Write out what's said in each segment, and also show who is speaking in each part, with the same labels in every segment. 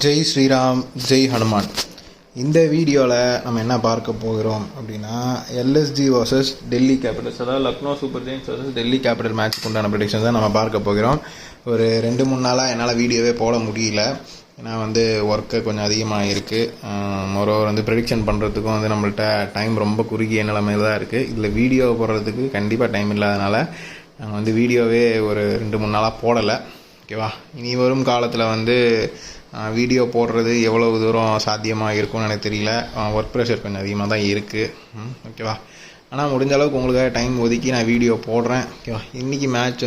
Speaker 1: ஜெய் ஸ்ரீராம், ஜெய் ஹனுமான். இந்த வீடியோவில் நம்ம என்ன பார்க்க போகிறோம் அப்படின்னா, எல்எஸ்ஜி வர்சஸ் டெல்லி கேபிட்டல்ஸ், அதாவது Lucknow Super Giants versus Delhi Capital மேட்ச்சுக்கு உண்டான ப்ரெடிக்ஷன் தான் நம்ம பார்க்க போகிறோம். ஒரு 2-3 நாளாக என்னால் வீடியோவே போட முடியல, ஏன்னா ஒர்க்கு கொஞ்சம் அதிகமாக இருக்குது. மொரோவர் ப்ரெடிக்ஷன் பண்ணுறதுக்கும் நம்மள்ட்ட டைம் ரொம்ப குறுகிய நிலைமையில் தான் இருக்குது. இதில் வீடியோ போடுறதுக்கு கண்டிப்பாக டைம் இல்லாதனால நாங்கள் வீடியோவே ஒரு 2-3 நாளாக போடலை. ஓகேவா, இனி வரும் காலத்தில் வீடியோ போடுறது எவ்வளவு தூரம் சாத்தியமாக இருக்கும்னு எனக்கு தெரியல. ஒர்க் ப்ரெஷர் கொஞ்சம் அதிகமாக தான் இருக்குது. ஓகேவா, ஆனால் முடிஞ்ச அளவுக்கு உங்களுக்காக டைம் ஒதுக்கி நான் வீடியோ போடுறேன். ஓகேவா, இன்றைக்கி மேட்ச்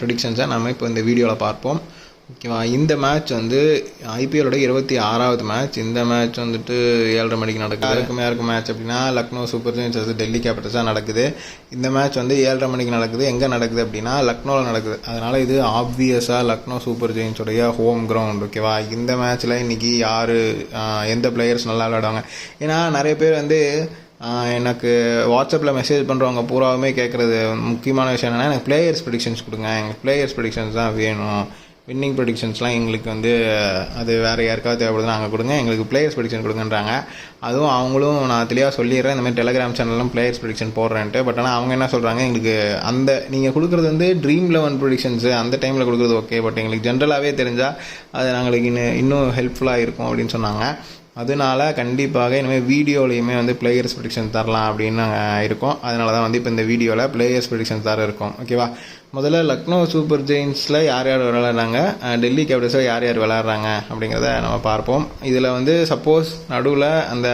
Speaker 1: ப்ரெடிக்ஷன்ஸை நம்ம இப்போ இந்த வீடியோவில் பார்ப்போம். ஓகேவா, இந்த மேட்ச் ஐபிஎல்லோட 26வது மேட்ச். இந்த மேட்ச் 7:30 மணிக்கு நடக்குது. யாருக்கும் மேட்ச் அப்படின்னா லக்னோ சூப்பர் ஜெயின்ஸ் அது டெல்லி கேபிட்டல்ஸாக நடக்குது. இந்த மேட்ச் 7:30 மணிக்கு நடக்குது. எங்கே நடக்குது அப்படின்னா லக்னோவில் நடக்குது. அதனால் இது ஆப்வியஸாக லக்னோ சூப்பர் ஜெயின்ஸோடைய ஹோம் கிரவுண்ட். ஓகேவா, இந்த மேட்ச்சில் இன்றைக்கி யார் எந்த பிளேயர்ஸ் நல்லா விளையாடுவாங்க, ஏன்னா நிறைய பேர் எனக்கு வாட்ஸ்அப்பில் மெசேஜ் பண்ணுறவங்க பூராவுமே கேட்குறது முக்கியமான விஷயம் என்னென்னா, எனக்கு பிளேயர்ஸ் ப்ரெடிக்ஷன்ஸ் கொடுங்க, எங்களுக்கு பிளேயர்ஸ் ப்ரெடிக்ஷன்ஸ் தான் வேணும். வின்னிங் ப்ரெடிக்ஷன்ஸ்லாம் எங்களுக்கு அது வேறு யாருக்காவது தேவைப்படுதுன்னா அங்கே கொடுங்க, எங்களுக்கு பிளேயர்ஸ் ப்ரெடிக்ஷன் கொடுங்கன்றாங்க. அதுவும் அவங்களும் நான் தெளிவாக சொல்லிடுறேன், இந்தமாதிரி டெலிகிராம் சேனல்லாம் பிளேயர்ஸ் ப்ரெடிக்ஷன் போடுறேன்ட்டு. பட் ஆனால் அவங்க என்ன சொல்கிறாங்க, எங்களுக்கு நீங்கள் கொடுக்குறது ட்ரீம் 11 ப்ரெடிக்ஷன்ஸு அந்த டைமில் கொடுக்குறது ஓகே, பட் எங்களுக்கு ஜென்ரலாகவே தெரிஞ்சால் அது நாங்களுக்கு இன்னும் ஹெல்ப்ஃபுல்லாக இருக்கும் அப்படின்னு சொன்னாங்க. அதனால கண்டிப்பாக இனிமேல் வீடியோலையுமே பிளேயர்ஸ் ப்ரெடிக்ஷன் தரலாம் அப்படின்னு இருக்கோம். அதனால தான் இப்போ இந்த வீடியோவில் பிளேயர்ஸ் ப்ரெடிக்ஷன் தர இருக்கும். ஓகேவா, முதல்ல லக்னோ சூப்பர் ஜெயின்ஸில் யார் யார் விளையாடுறாங்க, டெல்லி கேபிட்டல்ஸில் யார் யார் விளையாடுறாங்க அப்படிங்கிறத நம்ம பார்ப்போம். இதில் சப்போஸ் நடுவில் அந்த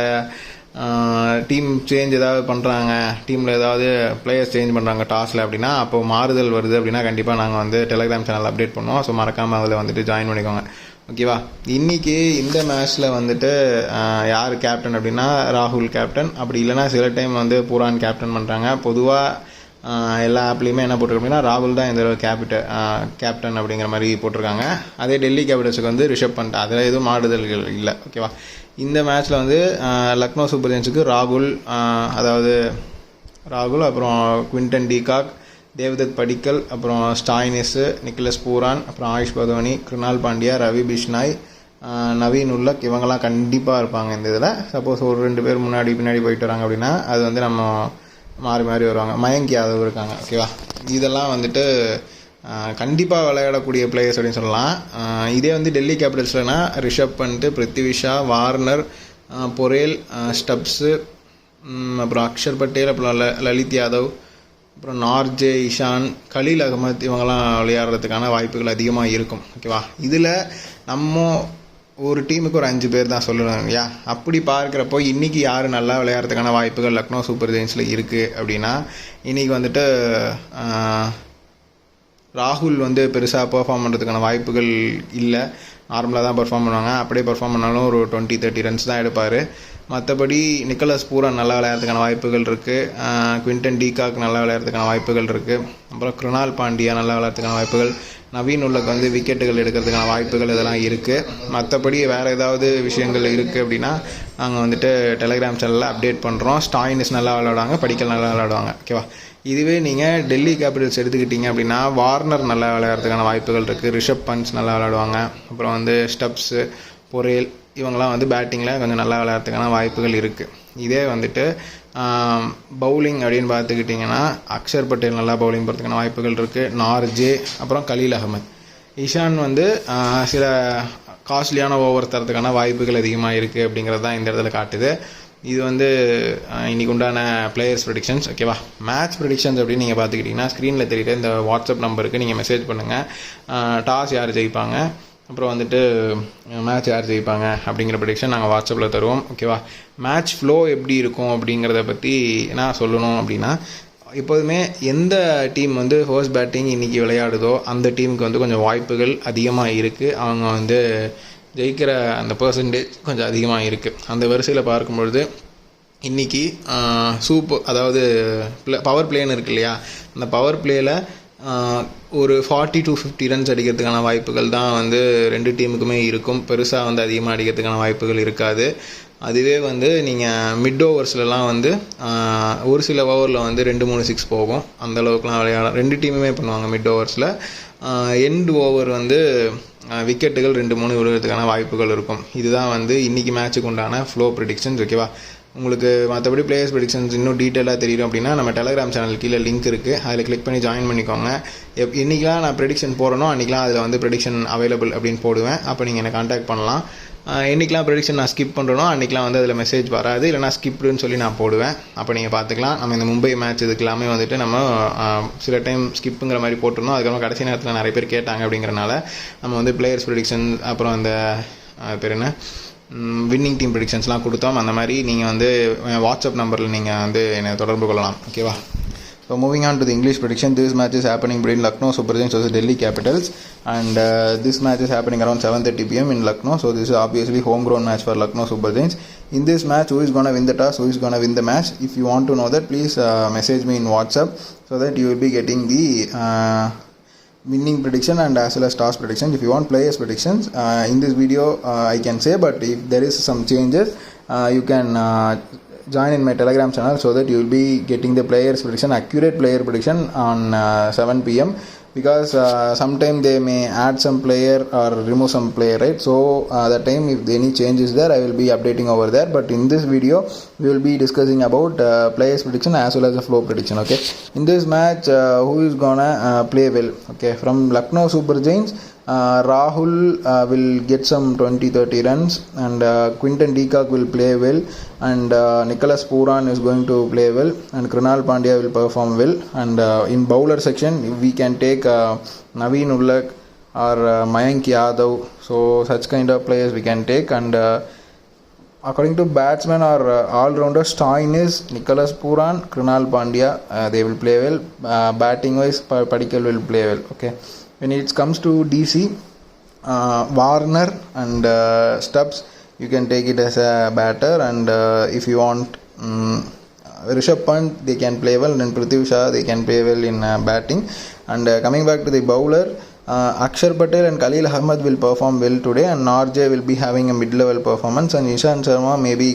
Speaker 1: டீம் சேஞ்ச் ஏதாவது பண்ணுறாங்க, டீமில் ஏதாவது பிளேயர்ஸ் சேஞ்ச் பண்ணுறாங்க டாஸில் அப்படின்னா, அப்போ மாறுதல் வருது அப்படின்னா கண்டிப்பாக நாங்கள் டெலிகிராம் சேனல் அப்டேட் பண்ணுவோம். ஸோ மறக்காமல் அதில் ஜாயின் பண்ணிக்கோங்க. ஓகேவா, இன்றைக்கி இந்த மேட்ச்சில் யார் கேப்டன் அப்படின்னா ராகுல் கேப்டன். அப்படி இல்லைனா சில டைம் புரான் கேப்டன் பண்ணுறாங்க. பொதுவாக எல்லா ஆப்லேயுமே என்ன போட்டிருக்கு அப்படின்னா ராகுல் தான் இந்த கேப்டன் அப்படிங்கிற மாதிரி போட்டிருக்காங்க. அதே டெல்லி கேபிட்டல்ஸுக்கு ரிஷப் பண்ட், அதில் எதுவும் மாறுதல்கள் இல்லை. ஓகேவா, இந்த மேட்ச்சில் லக்னோ சூப்பர் ஜெயின்ஸுக்கு ராகுல் அப்புறம் குவிண்டன் டிகாக், தேவ்தத் படிக்கல், அப்புறம் ஸ்டாய்னிஸு, நிக்கலஸ் பூரான், அப்புறம் ஆயுஷ் பதோனி, கிருணால் பாண்டியா, ரவி பிஷ்னாய், நவீன் உல்லக், இவங்கெல்லாம் கண்டிப்பாக இருப்பாங்க இந்த இதில். சப்போஸ் ஒரு 2 பேர் முன்னாடி பின்னாடி போயிட்டு வராங்க அப்படின்னா அது நம்ம மாறி மாறி வருவாங்க. மயங்க் யாதவ் இருக்காங்க. ஓகேவா, இதெல்லாம் கண்டிப்பாக விளையாடக்கூடிய பிளேயர்ஸ் அப்படின்னு சொல்லலாம். இதே டெல்லி கேபிட்டல்ஸ்லனா ரிஷப் பண்ட், பிருத்திவி ஷா, வார்னர், பொரேல், ஸ்டப்ஸு, அப்புறம் அக்ஷர் பட்டேல், அப்புறம் லலித் யாதவ், அப்புறம் நார்ஜே, இஷான், கலீல் அகமத், இவங்கெல்லாம் விளையாடுறதுக்கான வாய்ப்புகள் அதிகமாக இருக்கும். ஓகேவா, இதில் நம்ம ஒரு டீமுக்கு ஒரு 5 பேர் தான் சொல்லணும் இல்லையா. அப்படி பார்க்குறப்போ இன்றைக்கி யார் நல்லா விளையாடுறதுக்கான வாய்ப்புகள் லக்னோ சூப்பர் ஜெயின்ஸில் இருக்குது அப்படின்னா, இன்றைக்கி ராகுல் பெருசாக பெர்ஃபார்ம் பண்ணுறதுக்கான வாய்ப்புகள் இல்லை. நார்மலாக தான் பெர்ஃபார்ம் பண்ணுவாங்க. அப்படியே பெர்ஃபார்ம் பண்ணாலும் ஒரு 20-30 ரன்ஸ் தான் எடுப்பார். மற்றபடி நிக்கலஸ் பூரான் நல்லா விளையாடுறதுக்கான வாய்ப்புகள் இருக்குது. குவிண்டன் டிகாக் நல்லா விளையாடுறதுக்கான வாய்ப்புகள் இருக்குது. அப்புறம் கிருணால் பாண்டியா நல்லா விளையாடுறதுக்கான வாய்ப்புகள், நவீன் உல்லக் விக்கெட்டுகள் எடுக்கிறதுக்கான வாய்ப்புகள் இதெல்லாம் இருக்குது. மற்றபடி வேறு ஏதாவது விஷயங்கள் இருக்குது அப்படின்னா நாங்கள் டெலிகிராம் சேனலில் அப்டேட் பண்ணுறோம். ஸ்டாய்னிஸ் நல்லா விளையாடுவாங்க, படிக்கல் நல்லா விளையாடுவாங்க. ஓகேவா, இதுவே நீங்கள் டெல்லி கேபிட்டல்ஸ் எடுத்துக்கிட்டிங்க அப்படின்னா வார்னர் நல்லா விளையாடுறதுக்கான வாய்ப்புகள் இருக்குது. ரிஷப் பண்ட் நல்லா விளையாடுவாங்க. அப்புறம் ஸ்டப்ஸு, பொரேல், இவங்கெல்லாம் பேட்டிங்கில் கொஞ்சம் நல்லா விளையாடுறதுக்கான வாய்ப்புகள் இருக்குது. இதே பவுலிங் அப்படின்னு பார்த்துக்கிட்டிங்கன்னா அக்ஷர் பட்டேல் நல்லா பவுலிங் போகிறதுக்கான வாய்ப்புகள் இருக்குது. நார்ஜே, அப்புறம் கலீல் அகமத், இஷான் சில காஸ்ட்லியான ஓவர் தரத்துக்கான வாய்ப்புகள் அதிகமாக இருக்குது அப்படிங்கிறது தான் இந்த இடத்துல காட்டுது. இது இன்றைக்கி உண்டான பிளேயர்ஸ் ப்ரெடிக்ஷன்ஸ். ஓகேவா, மேட்ச் ப்ரெடிக்ஷன்ஸ் அப்படின்னு நீங்கள் பார்த்துக்கிட்டிங்கன்னா ஸ்க்ரீனில் தெரியுற இந்த வாட்ஸ்அப் நம்பருக்கு நீங்கள் மெசேஜ் பண்ணுங்கள். டாஸ் யார் ஜெயிப்பாங்க, அப்புறம் மேட்ச் யார் ஜெயிப்பாங்க அப்படிங்கிற ப்ரெடிக்ஷன் நாங்கள் வாட்ஸ்அப்பில் தருவோம். ஓகேவா, மேட்ச் ஃப்ளோ எப்படி இருக்கும் அப்படிங்கிறத பற்றி நான் சொல்லணும் அப்படின்னா, எப்போதுமே எந்த டீம் ஃபர்ஸ்ட் பேட்டிங் இன்றைக்கி விளையாடுதோ அந்த டீமுக்கு கொஞ்சம் வாய்ப்புகள் அதிகமாக இருக்குது. அவங்க ஜெயிக்கிற அந்த பர்சன்டேஜ் கொஞ்சம் அதிகமாக இருக்குது. அந்த வரிசையில் பார்க்கும்பொழுது இன்றைக்கி அதாவது பவர் பிளேன்னு இருக்கு இல்லையா, அந்த பவர் பிளேயில் ஒரு 40-50 ரன்ஸ் அடிக்கிறதுக்கான வாய்ப்புகள் தான் 2 டீமுக்குமே இருக்கும். பெருசாக அதிகமாக அடிக்கிறதுக்கான வாய்ப்புகள் இருக்காது. அதுவே நீங்கள் மிட் ஓவர்ஸ்லாம் ஒரு சில ஓவரில் 2-3 6 போகும். அந்தளவுக்குலாம் விளையாட 2 டீமுமே பண்ணுவாங்க மிட் ஓவர்ஸில். எண்ட் ஓவர் விக்கெட்டுகள் 2-3 விழுகிறதுக்கான வாய்ப்புகள் இருக்கும். இதுதான் வந்து இன்றைக்கி மேட்ச்சுக்கு உண்டான ஃப்ளோ ப்ரெடிக்ஷன்ஸ். ஓகேவா? உங்களுக்கு மற்றபடி பிளேயர்ஸ் ப்ரெடிக்ஷன்ஸ் இன்னும் டீட்டெயிலாக தெரியும் அப்படின்னா நம்ம டெலகிராம் சேனல் கீழே லிங்க் இருக்குது, அதில் கிளிக் பண்ணி ஜாயின் பண்ணிக்கோங்க. என்றைக்கெலாம் நான் ப்ரெடிக்ஷன் போகிறேனோ அன்றைக்கெலாம் அதில் வந்து ப்ரெடிக்ஷன் அவைலபிள் அப்படின்னு போடுவேன். அப்போ நீங்கள் என்னை காண்டாக்ட் பண்ணலாம். என்றைக்கெலாம் ப்ரெடிக்ஷன் நான் ஸ்கிப் பண்ணுறனோ அன்றைக்கெலாம் வந்து அதில் மெசேஜ் வராது, இல்லைனா ஸ்கிப்டுன்னு சொல்லி நான் போடுவேன். அப்போ நீங்கள் பார்த்துக்கலாம். நம்ம இந்த மும்பை மேட்ச் இதுக்கு எல்லாமே வந்துட்டு நம்ம சில டைம் ஸ்கிப்புங்கிற மாதிரி போட்டிருந்தோம். அதுக்கப்புறம் கடைசி நேரத்தில் நிறைய பேர் கேட்டாங்க அப்படிங்கிறனால நம்ம வந்து பிளேயர்ஸ் ப்ரெடிக்ஷன் அப்புறம் அந்த பேர் என்ன வின்னிங் டீம் ப்ரெடிக்ஷன்ஸ்லாம் கொடுத்தோம். அந்த மாதிரி நீங்கள் வந்து வாட்ஸ்அப் நம்பரில் நீங்கள் வந்து என்னை தொடர்பு கொள்ளலாம். ஓகேவா? So moving on to the English prediction, this match is happening between Lucknow Super Giants versus Delhi Capitals, and this match is happening around 7:30 p.m. in Lucknow. So this is obviously homegrown match for Lucknow Super Giants. In this match, who is going to win the toss, who is going to win the match? If you want to know that, please message me in WhatsApp so that you will be getting the winning prediction and as well as toss prediction. If you want players predictions in this video, I can say, but if there is some changes, you can join in my Telegram channel so that you will be getting the players prediction, accurate player prediction on 7 p.m. because sometime they may add some player or remove some player, right? So that time if any change is there, I will be updating over there. But in this video we will be discussing about players prediction as well as the flow prediction. Okay, in this match who is gonna play well? Okay, from Lucknow Super Giants, Rahul will get some 20-30 runs, and Quinton de Kock will play well, and Nicholas Pooran is going to play well, and Krunal Pandya will perform well. And in bowler section we can take Naveen Ulak or Mayank Yadav. So such kind of players we can take. And according to batsmen or all-rounder, Stein is Nicholas Pooran, Krunal Pandya, they will play well. Batting wise, Padikkal will play well. Okay, when it comes to DC, Warner and Stubbs, you can take it as a batter. And if you want Rishabh Pant, they can play well, and Prithvi Shaw, they can play well in batting. And coming back to the bowler, Akshar Patel and Khalil Ahmed will perform well today, and Norjay will be having a mid-level performance, and Ishant Sharma maybe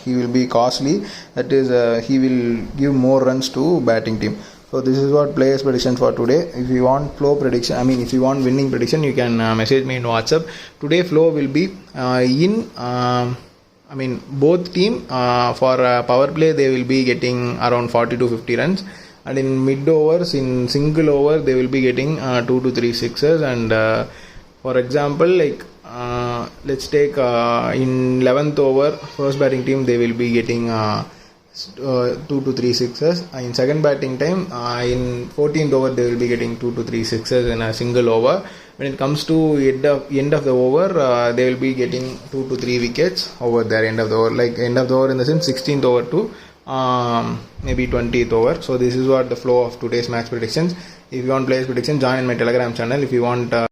Speaker 1: he will be costly, that is he will give more runs to batting team. So this is what players prediction for today. If you want flow prediction, if you want winning prediction, you can message me in WhatsApp. Today flow will be both team for power play they will be getting around 40 to 50 runs, and in mid overs, in single over, they will be getting 2 to 3 sixes. And for example, like let's take in 11th over, first batting team they will be getting 2 to 3 sixes. In second batting time, in 14th over, they will be getting 2 to 3 sixes in a single over. When it comes to end of the over, they will be getting 2 to 3 wickets over their end of the over. Like end of the over in the sense 16th over to maybe 20th over. So this is what the flow of today's match predictions. If you want players prediction, join in my Telegram channel. If you want